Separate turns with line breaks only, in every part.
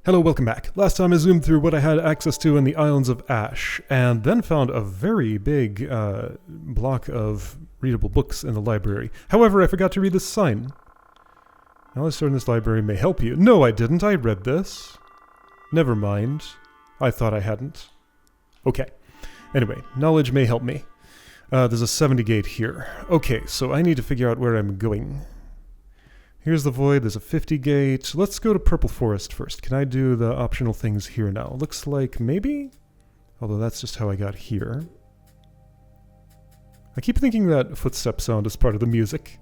Hello, welcome back. Last time I zoomed through what I had access to in the Islands of Ash, and then found a very big block of readable books in the library. However, I forgot to read this sign. Knowledge stored in this library may help you. No, I didn't. I read this. Never mind. I thought I hadn't. Okay. Anyway, knowledge may help me. There's a 70 gate here. Okay, so I need to figure out where I'm going. Here's the void, there's a 50 gate. Let's go to Purple Forest first. Can I do the optional things here now? Looks like maybe? Although that's just how I got here. I keep thinking that footstep sound is part of the music.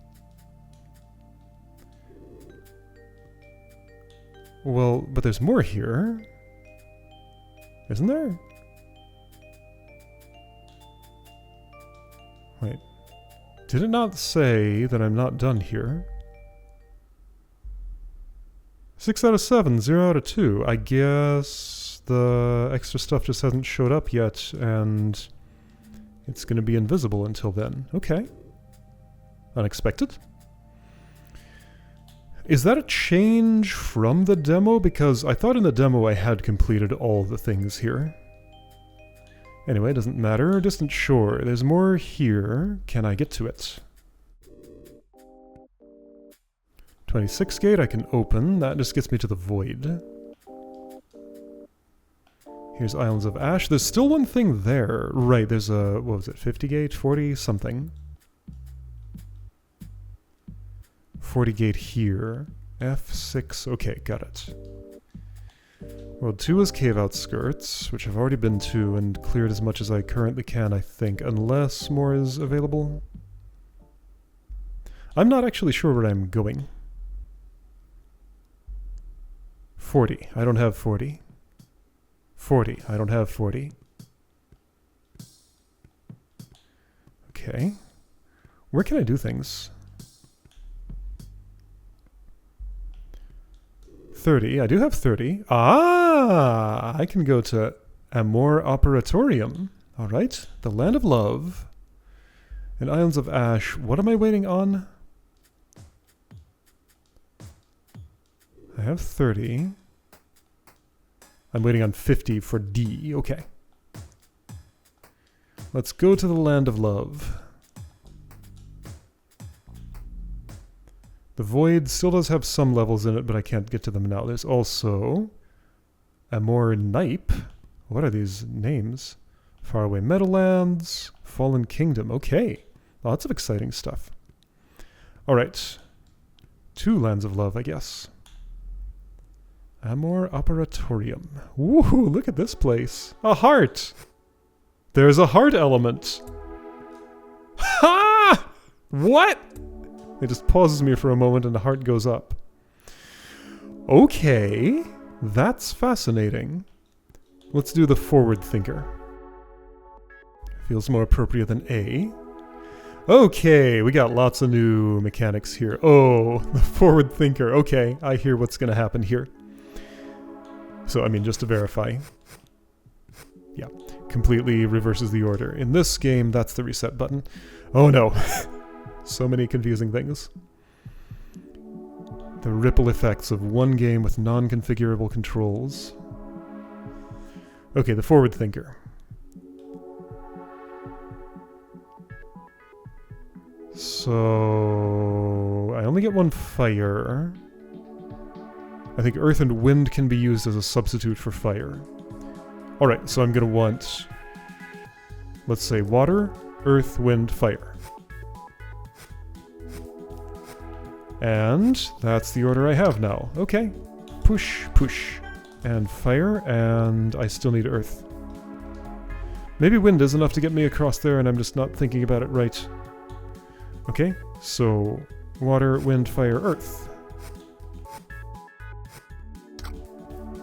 Well, but there's more here. Isn't there? Wait. Did it not say that I'm not done here? 6 out of 7, 0 out of 2. I guess the extra stuff just hasn't showed up yet, and it's going to be invisible until then. Okay. Unexpected. Is that a change from the demo? Because I thought in the demo I had completed all the things here. Anyway, it doesn't matter. Distant shore. There's more here. Can I get to it? 26 gate I can open. That just gets me to the void. Here's Islands of Ash. There's still one thing there. Right, there's a, what was it, 50 gate? 40 something. 40 gate here. F6. Okay, got it. World 2 is Cave Outskirts, which I've already been to and cleared as much as I currently can, I think, unless more is available. I'm not actually sure where I'm going. 40. I don't have 40. 40. I don't have 40. Okay. Where can I do things? 30. I do have 30. Ah! I can go to Amor Operatorium. Alright. The Land of Love. And Islands of Ash. What am I waiting on? I have 30. I'm waiting on 50 for D. Okay. Let's go to the Land of Love. The Void still does have some levels in it, but I can't get to them now. There's also Amor Nipe. What are these names? Faraway Meadowlands. Fallen Kingdom. Okay. Lots of exciting stuff. Alright. 2 Lands of Love, I guess. Amor Operatorium. Woohoo, look at this place. A heart! There's a heart element. Ha! What? It just pauses me for a moment and the heart goes up. Okay, that's fascinating. Let's do the forward thinker. Feels more appropriate than A. Okay, we got lots of new mechanics here. Oh, the forward thinker. Okay, I hear what's going to happen here. So, I mean, just to verify. Yeah, completely reverses the order. In this game, that's the reset button. Oh no. So many confusing things. The ripple effects of one game with non-configurable controls. Okay, the forward thinker. So I only get one fire. I think earth and wind can be used as a substitute for fire. Alright, so I'm going to want, let's say, water, earth, wind, fire. And that's the order I have now. Okay. Push, push. And fire, and I still need earth. Maybe wind is enough to get me across there and I'm just not thinking about it right. Okay, so water, wind, fire, earth.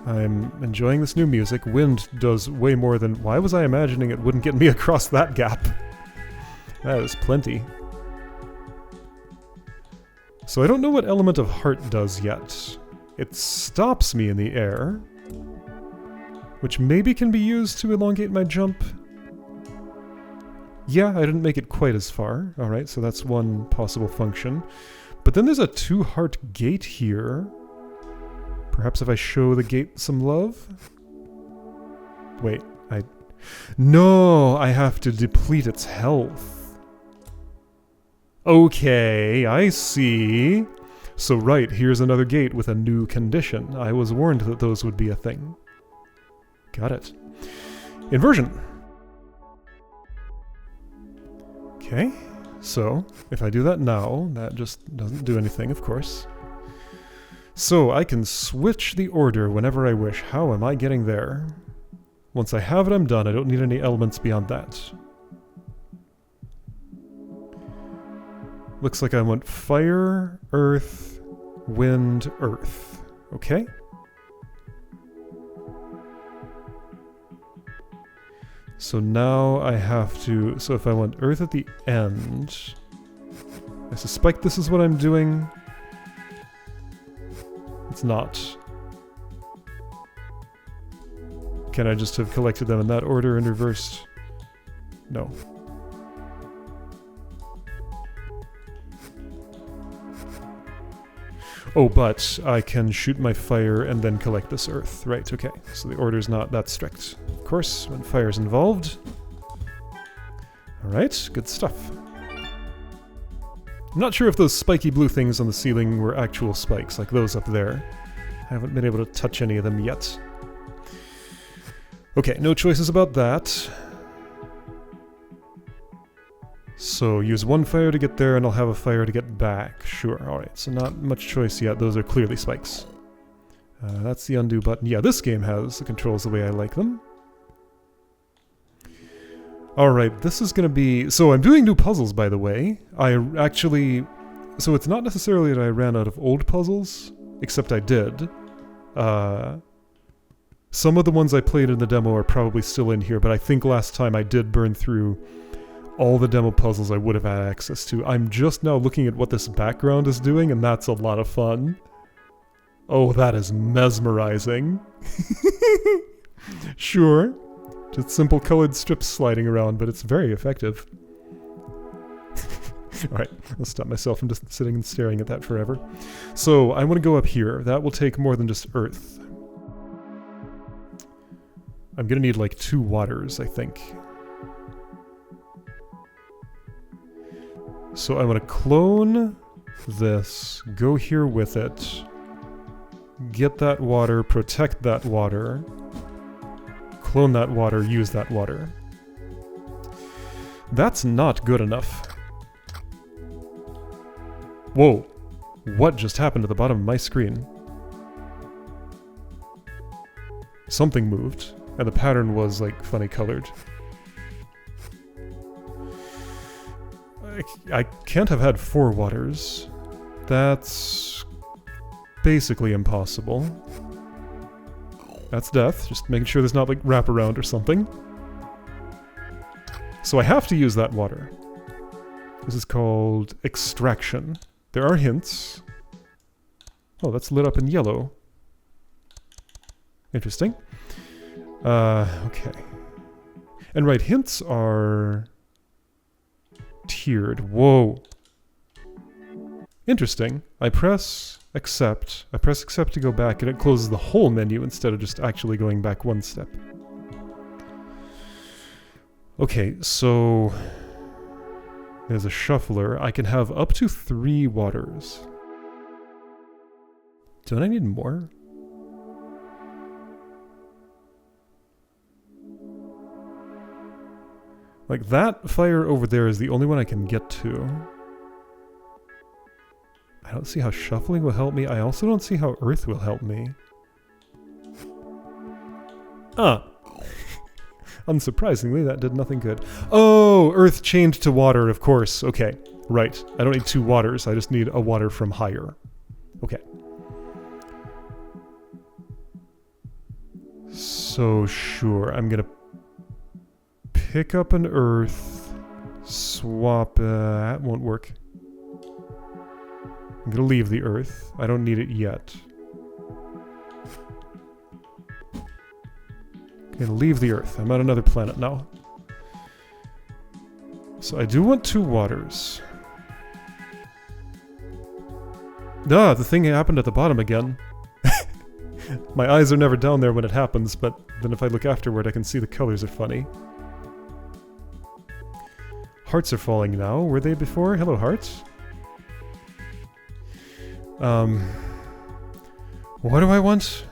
I'm enjoying this new music. Wind does way more than... Why was I imagining it wouldn't get me across that gap? That is plenty. So I don't know what element of heart does yet. It stops me in the air, which maybe can be used to elongate my jump. Yeah, I didn't make it quite as far. Alright, so that's one possible function. But then there's a 2-heart gate here. Perhaps if I show the gate some love? Wait, No! I have to deplete its health. Okay, I see. So right, here's another gate with a new condition. I was warned that those would be a thing. Got it. Inversion. Okay, so if I do that now, that just doesn't do anything, of course. So I can switch the order whenever I wish. How am I getting there? Once I have it, I'm done. I don't need any elements beyond that. Looks like I want fire, earth, wind, earth. Okay. So now I have to... So if I want earth at the end... I suspect this is what I'm doing. It's not. Can I just have collected them in that order and reversed? No. Oh, but I can shoot my fire and then collect this earth. Right, okay. So the order's not that strict. Of course, when fire's involved. Alright, good stuff. I'm not sure if those spiky blue things on the ceiling were actual spikes, like those up there. I haven't been able to touch any of them yet. Okay, no choices about that. So use one fire to get there and I'll have a fire to get back. Sure, alright, so not much choice yet. Those are clearly spikes. That's the undo button. Yeah, this game has the controls the way I like them. Alright, this is gonna be... So I'm doing new puzzles, by the way. I actually... So it's not necessarily that I ran out of old puzzles, except I did. Some of the ones I played in the demo are probably still in here, but I think last time I did burn through all the demo puzzles I would have had access to. I'm just now looking at what this background is doing, and that's a lot of fun. Oh, that is mesmerizing. Sure. Just simple colored strips sliding around, but it's very effective. Alright, I'll stop myself from just sitting and staring at that forever. So, I want to go up here. That will take more than just earth. I'm gonna need like 2 waters, I think. So I want to clone this, go here with it, get that water, protect that water, clone that water, use that water. That's not good enough. Whoa, what just happened to the bottom of my screen? Something moved, and the pattern was like funny colored. I can't have had 4 waters. That's basically impossible. That's death, just making sure there's not like wraparound or something. So I have to use that water. This is called extraction. There are hints. Oh, that's lit up in yellow. Interesting. Okay. And right, hints are... tiered. Whoa. Interesting. I press accept. I press accept to go back and it closes the whole menu instead of just actually going back one step. Okay, so there's a shuffler. I can have up to 3 waters. Don't I need more? Like, that fire over there is the only one I can get to. I don't see how shuffling will help me. I also don't see how earth will help me. Unsurprisingly, that did nothing good. Oh, earth chained to water, of course. Okay, right. I don't need 2 waters. I just need a water from higher. Okay. So, sure, I'm gonna pick up an earth, swap, that won't work. I'm gonna leave the earth. I don't need it yet. I'm gonna leave the earth. I'm on another planet now. So I do want 2 waters. The thing happened at the bottom again. My eyes are never down there when it happens, but then if I look afterward, I can see the colors are funny. Hearts are falling now. Were they before? Hello, hearts. What do I want?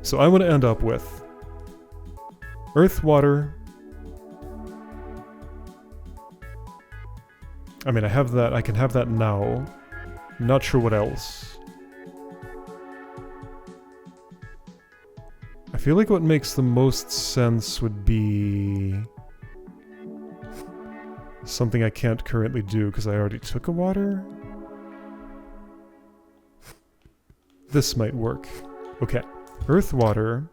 So I want to end up with earth, water. I mean, I have that. I can have that now. Not sure what else. I feel like what makes the most sense would be something I can't currently do because I already took a water. This might work. Okay. Earth, water.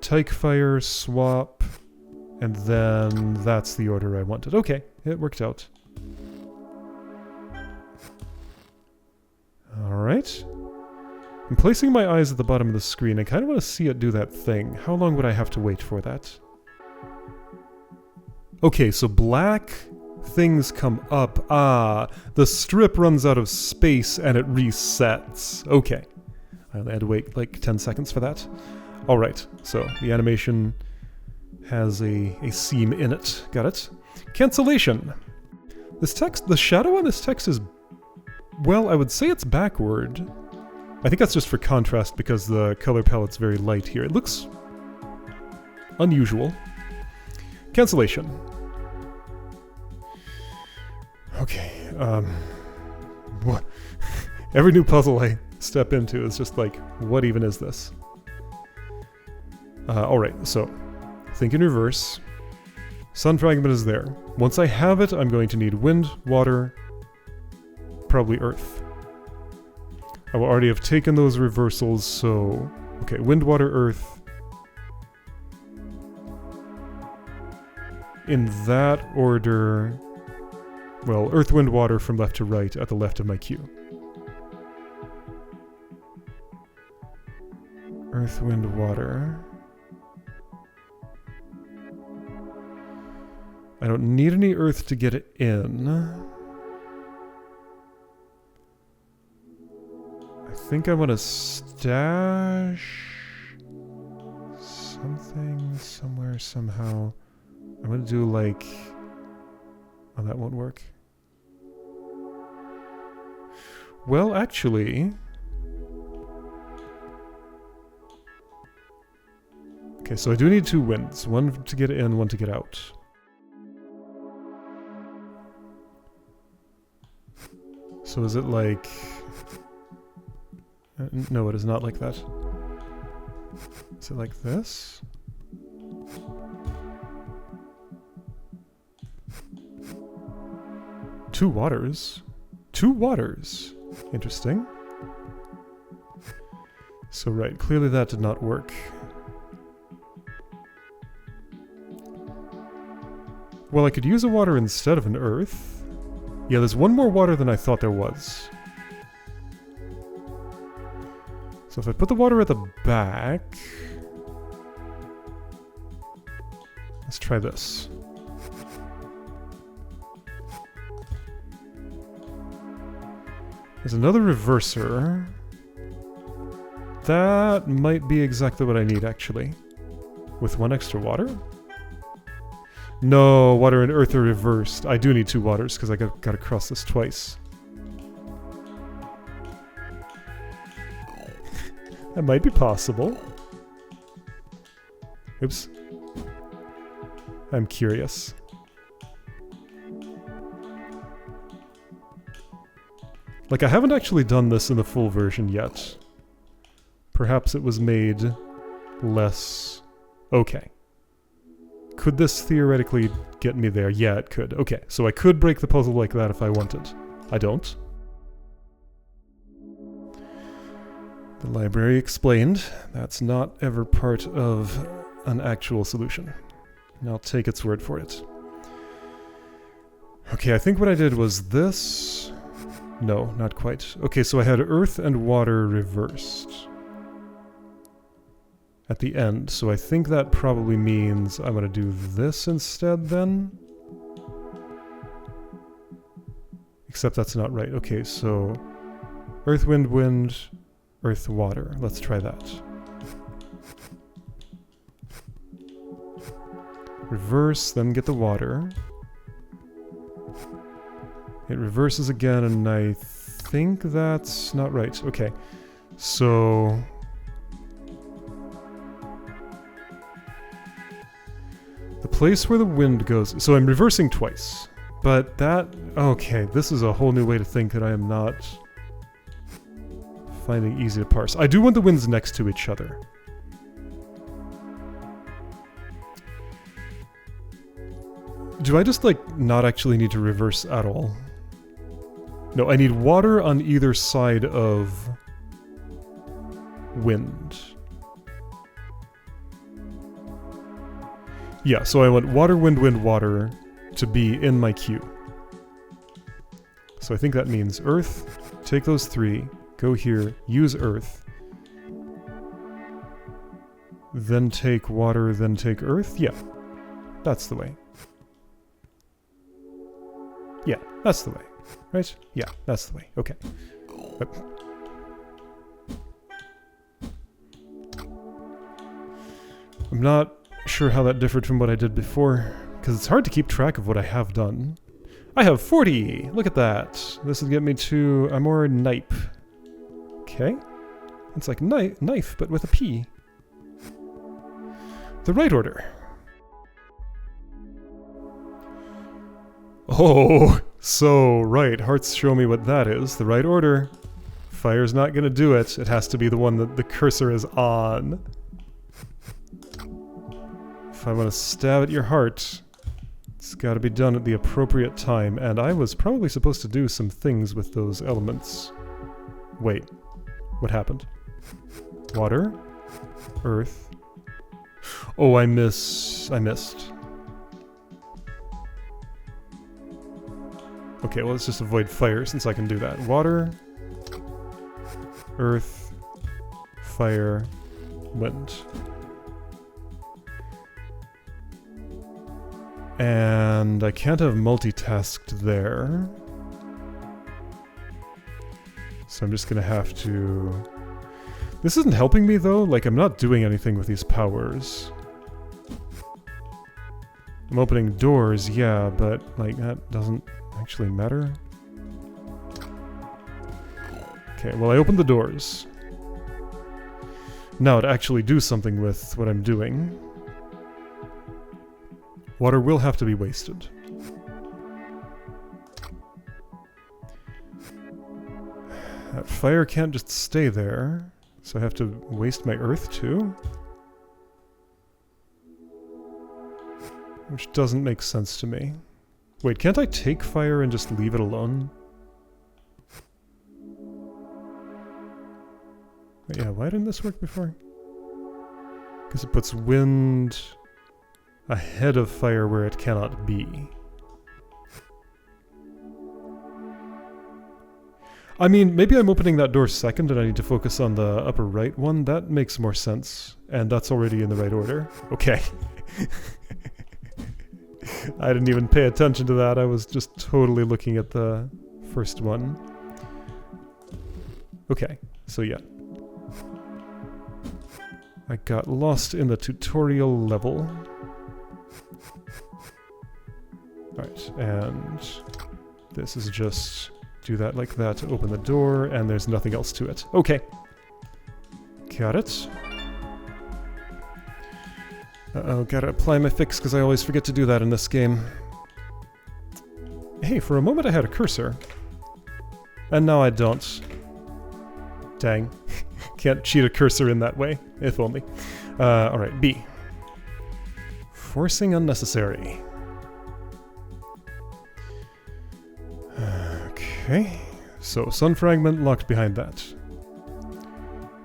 Tyke fire, swap. And then that's the order I wanted. Okay, it worked out. Alright. I'm placing my eyes at the bottom of the screen. I kind of want to see it do that thing. How long would I have to wait for that? Okay, so black things come up. Ah, the strip runs out of space and it resets. Okay. I had to wait like 10 seconds for that. Alright, so the animation has a seam in it. Got it? Cancellation. This text, the shadow on this text is, well, I would say it's backward. I think that's just for contrast because the color palette's very light here. It looks unusual. Cancellation. Okay, what? Every new puzzle I step into is just like, what even is this? Alright, so think in reverse. Sun fragment is there. Once I have it, I'm going to need wind, water, probably earth. I will already have taken those reversals, so... Okay, wind, water, earth. In that order... Well, earth, wind, water from left to right at the left of my queue. Earth, wind, water... I don't need any earth to get it in. I think I want to stash something somewhere somehow. I'm going to do like... Oh, that won't work. Well, actually... Okay, so I do need two winds. One to get in, one to get out. So is it like... no, it is not like that. Is it like this? Two waters? Two waters! Interesting. So right, clearly that did not work. Well, I could use a water instead of an earth. Yeah, there's one more water than I thought there was. So if I put the water at the back... Let's try this. There's another reverser. That might be exactly what I need, actually. With one extra water? No, water and earth are reversed. I do need two waters because I gotta cross this twice. That might be possible. Oops. I'm curious. Like, I haven't actually done this in the full version yet. Perhaps it was made less... Okay. Could this theoretically get me there? Yeah, it could. Okay, so I could break the puzzle like that if I wanted. I don't. The library explained. That's not ever part of an actual solution. I'll take its word for it. Okay, I think what I did was this... No, not quite. Okay, so I had earth and water reversed at the end, so I think that probably means I'm going to do this instead then. Except that's not right. Okay, so earth, wind, wind, earth, water. Let's try that. Reverse, then get the water. It reverses again, and I think that's not right. Okay, so... the place where the wind goes... so I'm reversing twice. But that... okay, this is a whole new way to think that I am not finding easy to parse. I do want the winds next to each other. Do I just, like, not actually need to reverse at all? No, I need water on either side of wind. Yeah, so I want water, wind, wind, water to be in my queue. So I think that means earth, take those 3, go here, use earth, then take water, then take earth? Yeah, that's the way. Yeah, that's the way. Right? Yeah, that's the way. Okay. I'm not sure how that differed from what I did before, because it's hard to keep track of what I have done. I have 40! Look at that! This would get me to a more knipe. Okay. It's like knife, but with a P. The right order. Oh, so right. Hearts show me what that is. The right order. Fire's not gonna do it. It has to be the one that the cursor is on. If I want to stab at your heart, it's gotta be done at the appropriate time, and I was probably supposed to do some things with those elements. Wait. What happened? Water? Earth? Oh, I missed. Okay, well, let's just avoid fire since I can do that. Water, earth, fire, wind. And I can't have multitasked there. So I'm just gonna have to... This isn't helping me though, like I'm not doing anything with these powers. I'm opening doors, yeah, but like that doesn't actually matter. Okay, well I opened the doors. Now to actually do something with what I'm doing. Water will have to be wasted. That fire can't just stay there, so I have to waste my earth too? Which doesn't make sense to me. Wait, can't I take fire and just leave it alone? Wait, yeah, why didn't this work before? Because it puts wind ahead of fire where it cannot be. I mean, maybe I'm opening that door second and I need to focus on the upper right one. That makes more sense. And that's already in the right order. Okay. I didn't even pay attention to that. I was just totally looking at the first one. Okay, so yeah. I got lost in the tutorial level. Alright, and this is just do that like that to open the door, and there's nothing else to it. Okay. Got it. Uh-oh, gotta apply my fix because I always forget to do that in this game. Hey, for a moment I had a cursor. And now I don't. Dang. Can't cheat a cursor in that way. If only. Alright, B. Forcing unnecessary. Okay. So, sun fragment locked behind that.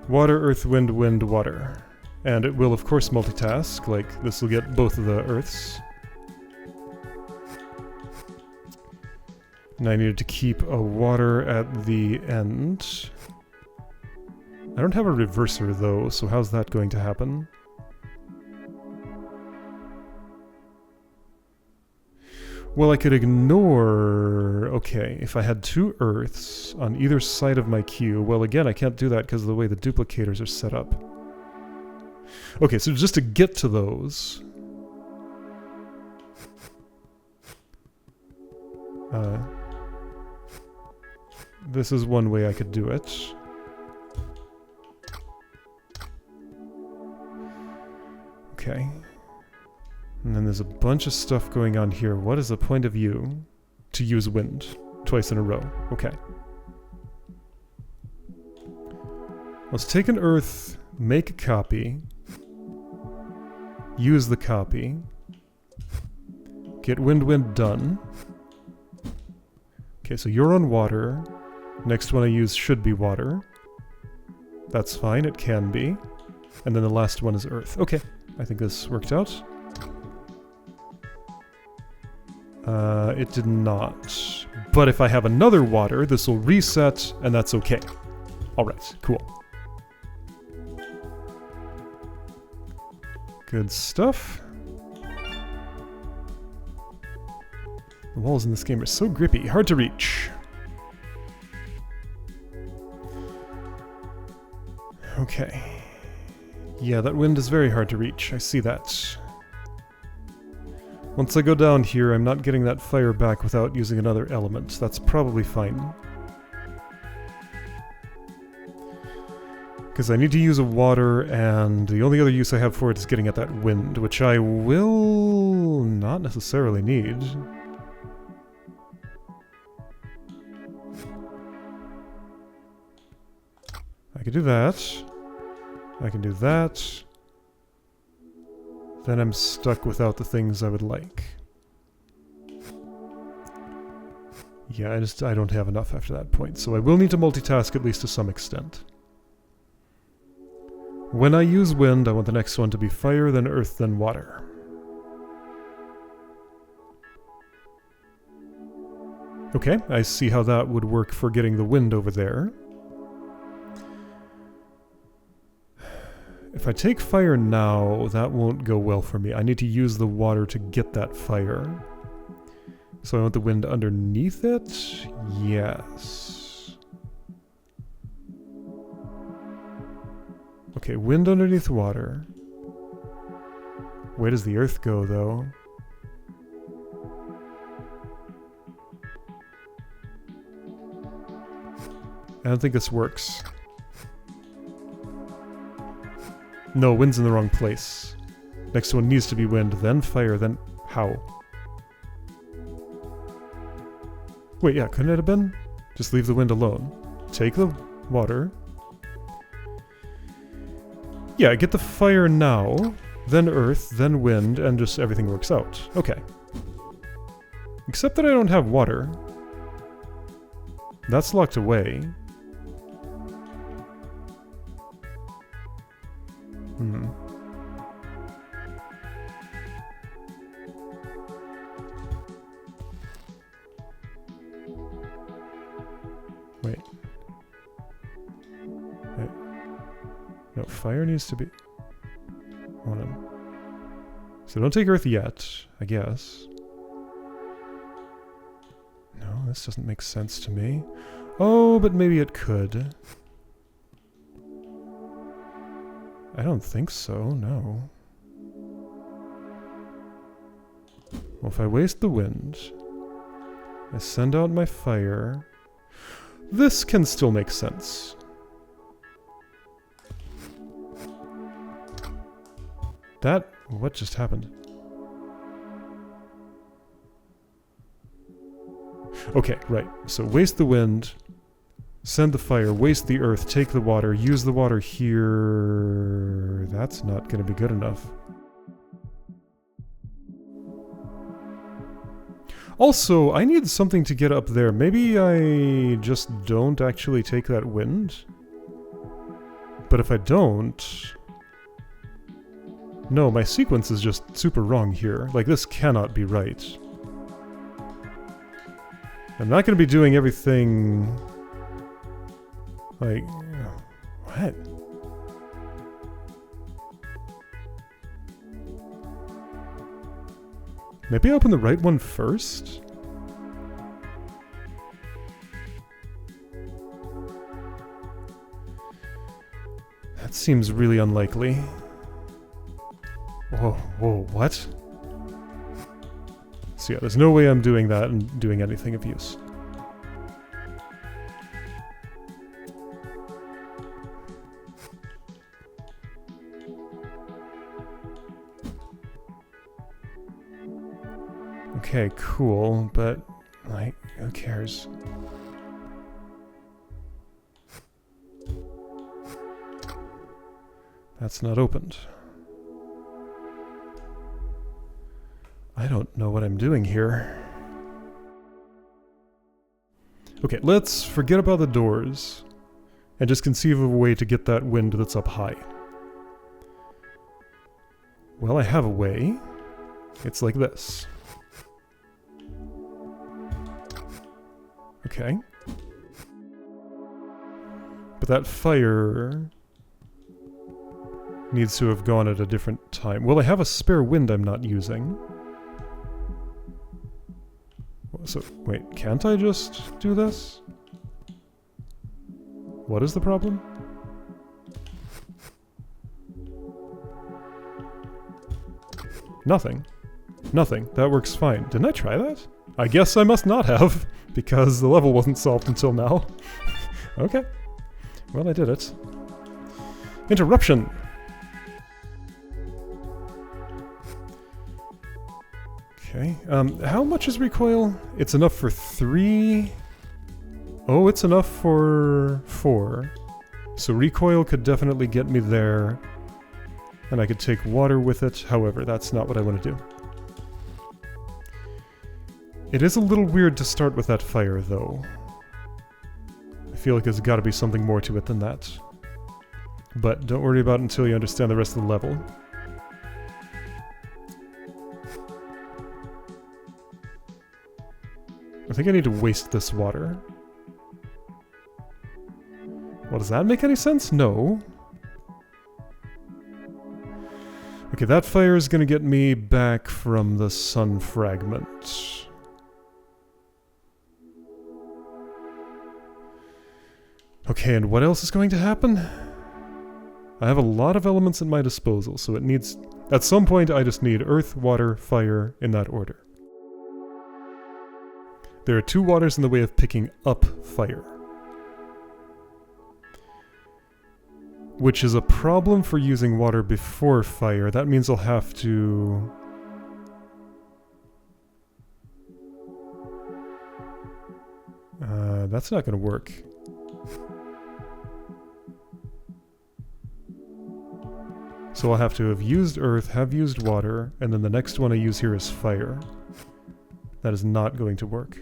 Water, earth, wind, wind, water. And it will, of course, multitask, like this will get both of the earths. And I needed to keep a water at the end. I don't have a reverser, though, so how's that going to happen? Well, I could ignore... Okay, if I had 2 Earths on either side of my queue... Well, again, I can't do that because of the way the duplicators are set up. Okay, so just to get to those... this is one way I could do it. Okay. And then there's a bunch of stuff going on here. What is the point of view to use wind twice in a row? Okay. Let's take an Earth, make a copy, use the copy, get wind done. Okay, so you're on water. Next one I use should be water. That's fine, it can be. And then the last one is Earth. Okay, I think this worked out. It did not. But if I have another water, this will reset, and that's okay. Alright, cool. Good stuff. The walls in this game are so grippy, hard to reach. Okay. Yeah, that wind is very hard to reach, I see that. Once I go down here, I'm not getting that fire back without using another element. That's probably fine. Because I need to use a water, and the only other use I have for it is getting at that wind, which I will not necessarily need. I can do that. I can do that. Then I'm stuck without the things I would like. Yeah, I don't have enough after that point, so I will need to multitask at least to some extent. When I use wind, I want the next one to be fire, then earth, then water. Okay, I see how that would work for getting the wind over there. If I take fire now, that won't go well for me. I need to use the water to get that fire. So I want the wind underneath it? Yes. Okay, wind underneath water. Where does the earth go, though? I don't think this works. No, wind's in the wrong place. Next one needs to be wind, then fire, then... How? Wait, yeah, couldn't it have been? Just leave the wind alone. Take the water. Yeah, get the fire now, then earth, then wind, and just everything works out. Okay. Except that I don't have water. That's locked away. Wait. No, fire needs to be... Hold on. So don't take earth yet, I guess. No, this doesn't make sense to me. Oh, but maybe it could. I don't think so, no. Well, if I waste the wind, I send out my fire, this can still make sense. That... what just happened? Okay, right. So waste the wind, send the fire, waste the earth, take the water, use the water here... That's not going to be good enough. Also, I need something to get up there. Maybe I just don't actually take that wind? But if I don't... No, my sequence is just super wrong here. Like, this cannot be right. I'm not going to be doing everything... Like... What? Maybe I open the right one first? That seems really unlikely. Whoa, what? So yeah, there's no way I'm doing that and doing anything of use. Okay, cool, but, like, who cares? That's not opened. I don't know what I'm doing here. Okay, let's forget about the doors and just conceive of a way to get that wind that's up high. Well, I have a way. It's like this. Okay. But that fire needs to have gone at a different time. Well, I have a spare wind I'm not using. So, wait, can't I just do this? What is the problem? Nothing. Nothing. That works fine. Didn't I try that? I guess I must not have, because the level wasn't solved until now. Okay. Well, I did it. Interruption! Okay, how much is recoil? It's enough for 3... Oh, it's enough for 4. So recoil could definitely get me there. And I could take water with it. However, that's not what I want to do. It is a little weird to start with that fire, though. I feel like there's got to be something more to it than that. But don't worry about it until you understand the rest of the level. I think I need to waste this water. Well, does that make any sense? No. Okay, that fire is gonna get me back from the sun fragment. Okay, and what else is going to happen? I have a lot of elements at my disposal, so it needs... At some point, I just need earth, water, fire, in that order. There are 2 waters in the way of picking up fire. Which is a problem for using water before fire. That means I'll have to... that's not going to work. So I'll have to have used earth, have used water, and then the next one I use here is fire. That is not going to work.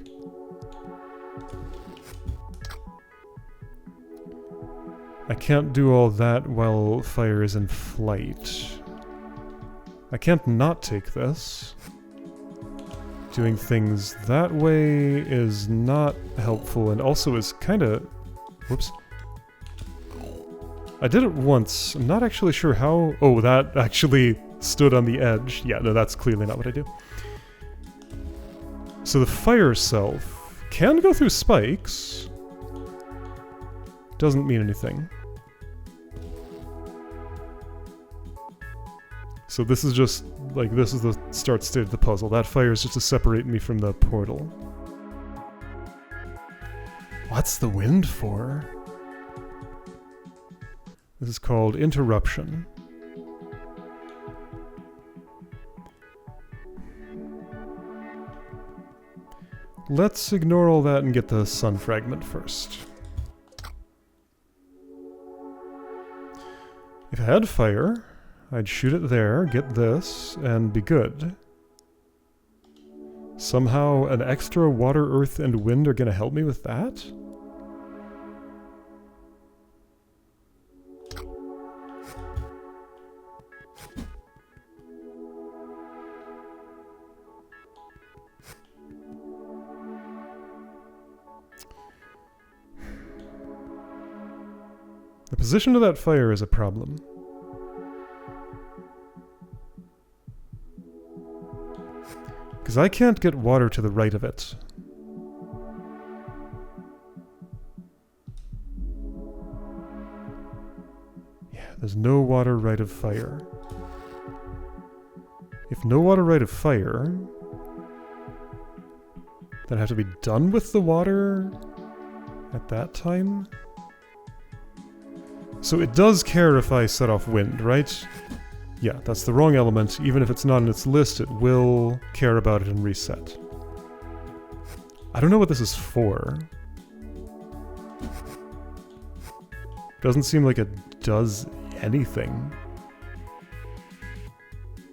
I can't do all that while fire is in flight. I can't not take this. Doing things that way is not helpful and also is kind of... Whoops. I did it once. I'm not actually sure how... Oh, that actually stood on the edge. Yeah, no, that's clearly not what I do. So the fire self can go through spikes. Doesn't mean anything. So this is just, like, this is the start state of the puzzle. That fire is just to separate me from the portal. What's the wind for? This is called Interruption. Let's ignore all that and get the sun fragment first. If I had fire, I'd shoot it there, get this, and be good. Somehow an extra water, earth, and wind are gonna help me with that? The position of that fire is a problem. Because I can't get water to the right of it. Yeah, there's no water right of fire. If no water right of fire, then I have to be done with the water at that time? So it does care if I set off wind, right? Yeah, that's the wrong element. Even if it's not in its list, it will care about it and reset. I don't know what this is for. Doesn't seem like it does anything.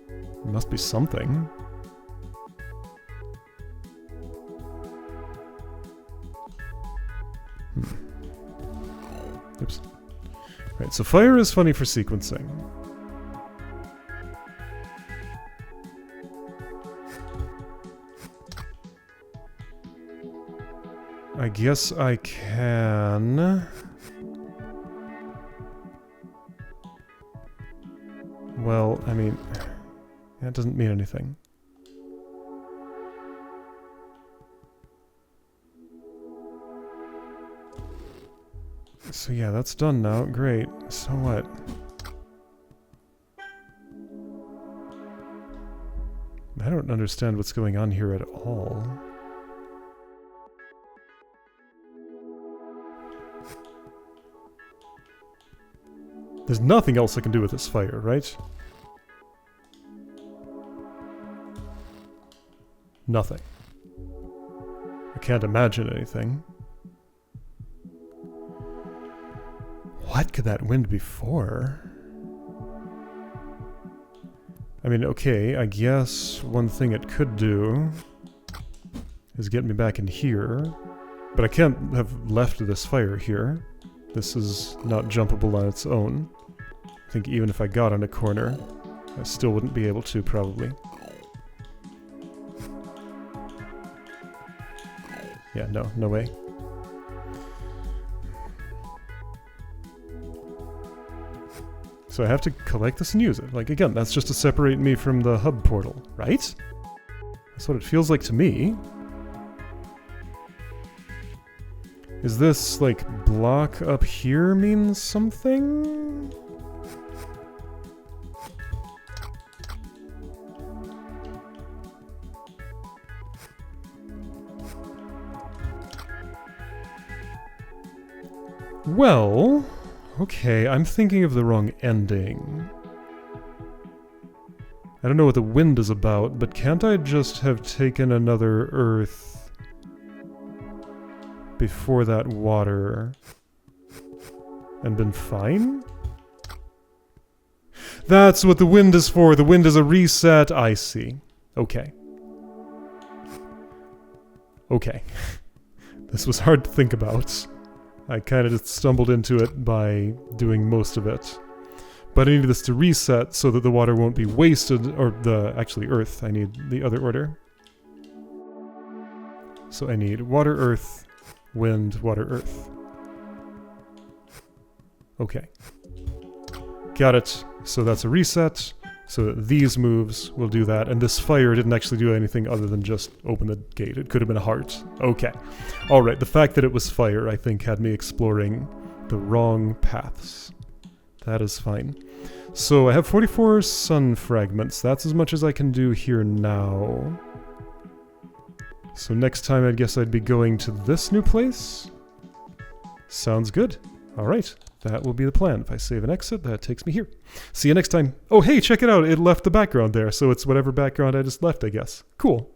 It must be something. Oops. Right, so fire is funny for sequencing. I guess I can... Well, I mean... That doesn't mean anything. So yeah, that's done now. Great. So what? I don't understand what's going on here at all. There's nothing else I can do with this fire, right? Nothing. I can't imagine anything. What could that wind be for? I mean, okay, I guess one thing it could do is get me back in here, but I can't have left this fire here. This is not jumpable on its own. I think even if I got on a corner, I still wouldn't be able to, probably. Yeah, no way. So I have to collect this and use it. Like, again, that's just to separate me from the hub portal, right? That's what it feels like to me. Is this, like, block up here means something? Well, okay, I'm thinking of the wrong ending. I don't know what the wind is about, but can't I just have taken another Earth before that water and been fine? That's what the wind is for. The wind is a reset. I see. Okay. Okay. This was hard to think about. I kind of just stumbled into it by doing most of it. But I need this to reset so that the water won't be wasted, or actually Earth. I need the other order. So I need water, earth, wind, water, earth. Okay. Got it. So that's a reset. So that these moves will do that. And this fire didn't actually do anything other than just open the gate. It could have been a heart. Okay. Alright, the fact that it was fire, I think, had me exploring the wrong paths. That is fine. So I have 44 sun fragments. That's as much as I can do here now. So next time I guess I'd be going to this new place? Sounds good. Alright. That will be the plan. If I save and exit, that takes me here. See you next time. Oh, hey, check it out. It left the background there, so it's whatever background I just left, I guess. Cool.